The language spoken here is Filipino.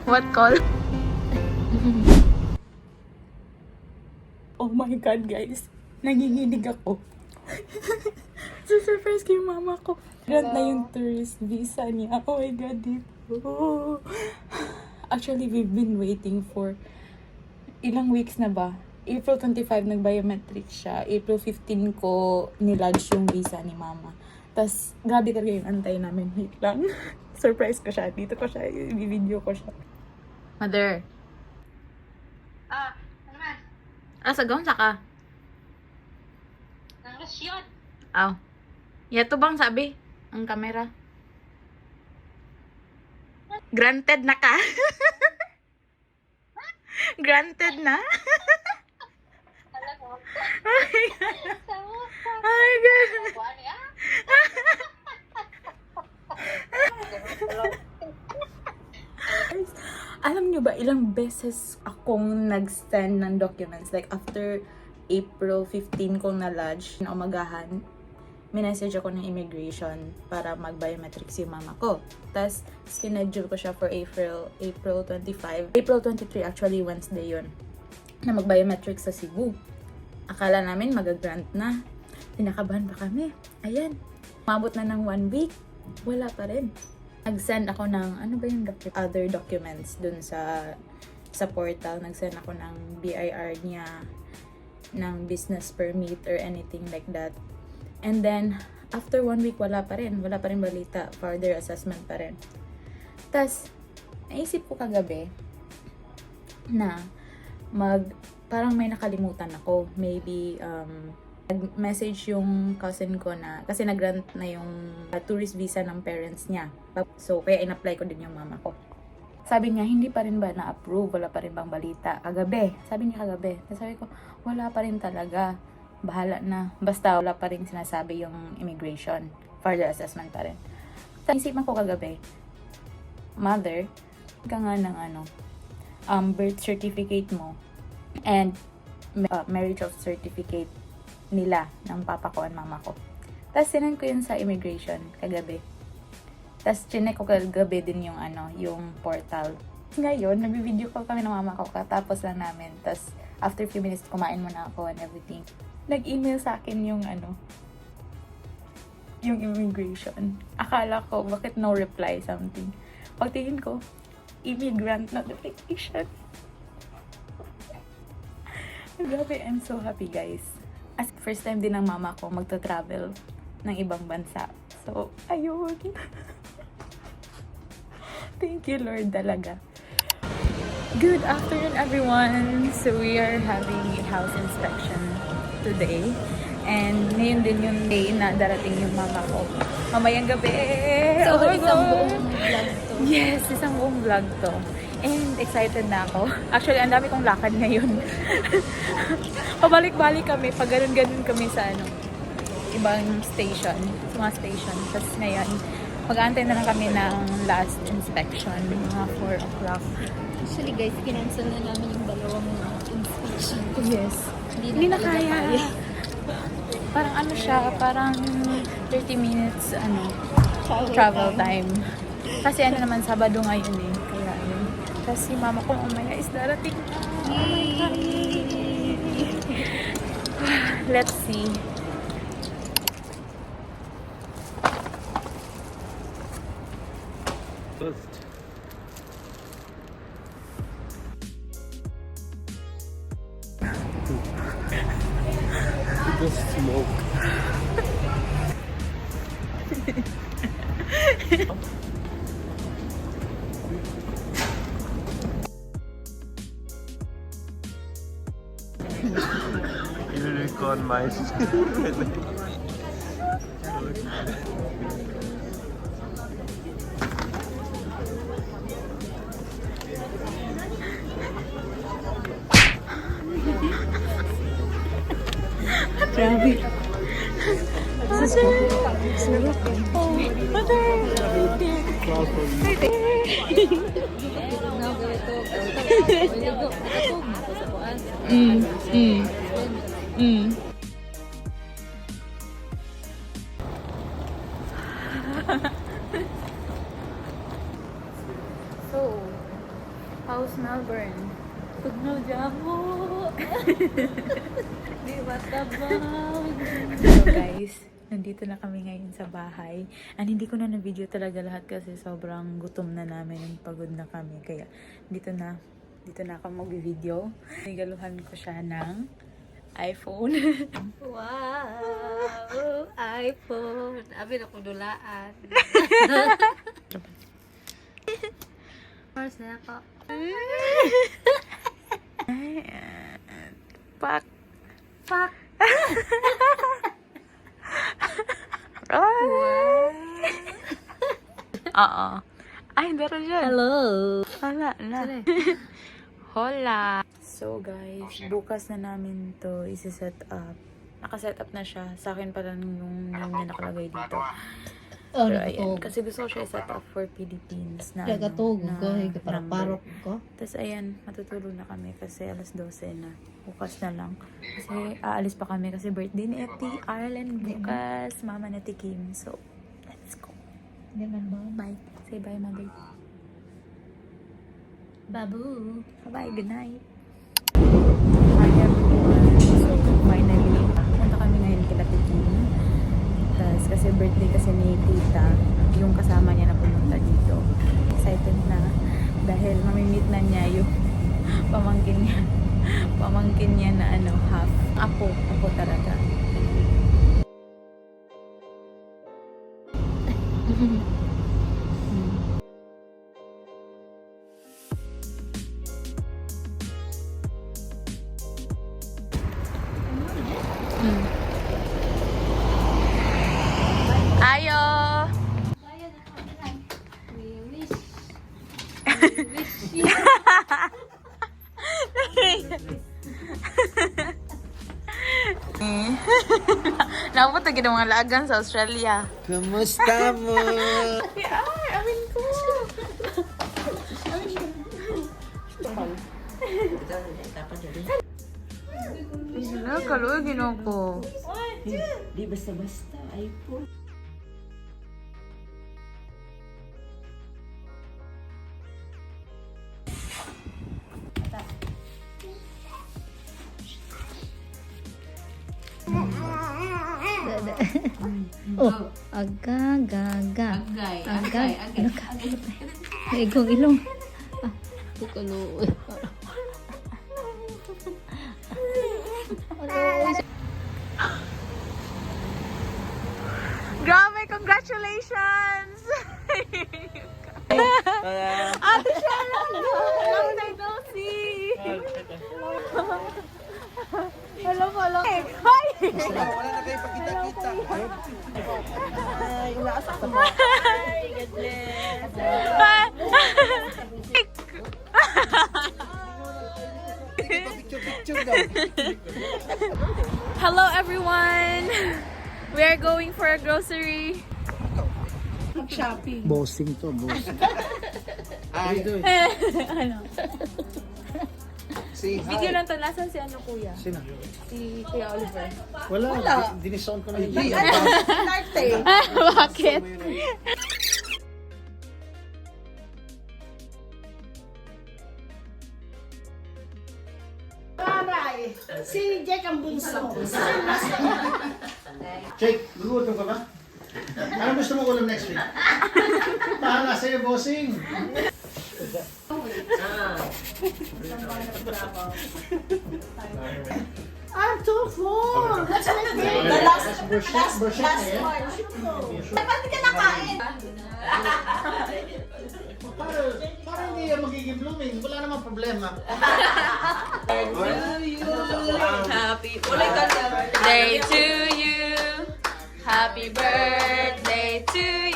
What call? Oh my God, guys. Nanginginig ako. Surprise ko yung mama ko. Grant na yung tourist visa niya. Oh my God, dito. Actually, we've been waiting for ilang weeks na ba? April 25 nag-biometric siya. April 15 ko nilodge yung visa ni mama. Tapos, grabe talaga yung antay namin. Wait lang. Surprise ko siya. Dito ko siya. I-video ko siya. Mother. Ano man? Sagawang saka? Nang Lusyon. Aw. Yato bang sabi? Ang kamera. Granted na ka. Granted na. Alam mo? Oh my God. Sa Oh my God. Kuha niya? Alam nyo ba, ilang beses akong nag-send ng documents. Like, after April 15 kong na-lodge na umagahan, minessage ako ng immigration para mag-biometrics yung mama ko. Tapos, schedule ko siya for April 25. April 23, actually, Wednesday yun, na mag-biometrics sa Cebu. Akala namin mag-grant na. Pinakabahan pa kami. Ayan. Mabot na ng 1 week. Wala pa rin. Nag-send ako ng, ano ba yung other documents dun sa portal. Nag-send ako ng BIR niya, ng business permit or anything like that. And then, after 1 week, wala pa rin. Wala pa rin balita. Further assessment pa rin. Tas, naisip ko kagabi na parang may nakalimutan ako. Maybe, nag-message yung cousin ko na, kasi nag-grant na yung tourist visa ng parents niya. So, kaya in-apply ko din yung mama ko. Sabi niya, hindi pa rin ba na-approve? Wala pa rin bang balita? Kagabi. Sabi niya kagabi. Sabi ko, wala pa rin talaga. Bahala na. Basta wala pa rin sinasabi yung immigration. Further assessment pa rin. Sa isipan ko kagabi, mother, ka nga ng birth certificate mo and marriage of certificate nila ng papa ko and mama ko. Tapos sinend ko yun sa immigration kagabi. Tapos chinek ko kagabi din yung yung portal. Ngayon, nag-video call kami ng mama ko katapos lang namin. Tapos after few minutes kumain muna ako and everything. Nag-email sa akin yung yung immigration. Akala ko bakit no reply something. Pagtingin ko, immigrant notification. Grabe, I'm so happy, guys. As first time din ng mama ko magta-travel ng ibang bansa. So, ayun. Thank you, Lord, talaga. Good afternoon, everyone. So, we are having a house inspection today. And ngayon din yung day na darating yung mama ko. Mamayang gabi. So, Oh my isang God. buong vlog to. Yes, isang buong vlog to. And excited na ako. Actually, ang dami kong lakad ngayon. Pabalik-balik kami. Pag ganun-ganun kami sa ibang station. Sa mga station. Tapos ngayon, mag-aantay na lang kami ng last inspection. Mga 4 o'clock. Actually guys, kinancel na namin yung dalawang inspection. Yes. Hindi na kaya. Parang siya, parang 30 minutes travel time. Kasi naman, Sabado ngayon eh. Kaya yun. Kasi mama ko umaya is darating na. Let's see. First. Just smoke. Unicorn mice. Grabe. So, How's Melbourne? Tugnaw jamo. Di ba tabang? So guys, nandito na kami ngayon sa bahay. And hindi ko na na-video talaga lahat kasi sobrang gutom na namin and pagod na kami. Kaya dito na ako mag-video. Nigaluhan ko siya ng iPhone. Wow! iPhone. Abi na ko dulaan. First na ako. Pak! Fuck! Oo. Ay, meron dyan. Hello! Wala na. Sorry. Hola! So guys, bukas na namin to isi-set up. Naka-set up na siya. Sa akin pa lang yung name niya nakalagay dito. Oh, Pero ayan, nagatugo. kasi gusto ko siya i-set up for Philippines na Nagatugo na ko. Parang-parok number. ko. Tapos ayan, matutulog na kami kasi alas 12 na. Bukas na lang. Kasi aalis pa kami kasi birthday ni Eti Ireland bukas. Mama na Kim. So, let's go. Hindi man ba? Bye. Say bye, mother. Babu! Bye, good night. Hi everyone. So, finally, punta kami ngayon kila Kim. Tapos, kasi birthday kasi ni Tita, yung kasama niya na pumunta dito. Excited na dahil mamimit na niya yung pamangkin niya. Pamangkin niya na half. Apo talaga. Ayo! We wish. We wish you. Nakapot na mga lagang sa Australia. Kamusta mo? Ay, amin ko! Wala, kaluwi ginoko. Di basta-basta, iPhone. Oh, aga-gaga. Agay. Ano ka? Igong ilong. Ah, bukalo. Grabe, congratulations! Ate Sharon! Long time no see! Hello. Hi! Wala na kayo pagkita-kita. Hi! God bless! Picture daw. Hello everyone! We are going for a grocery. Bossing to, boss. Ay, Ano? si Video lang to. Nasaan si kuya? Sino? Si Kuya Oliver. Wala. Dinisound ko na hindi. Bakit? Si Jack ang bunso. Jake, luluto ka ba? Ano gusto mo ulam next week? Bahala sa'yo, bossing. I'm too full. Let's make it. The last brush Last eh. one. Ba't ka nakain? Para hindi yan magiging blooming. Wala namang problema. Happy birthday to you. Happy birthday to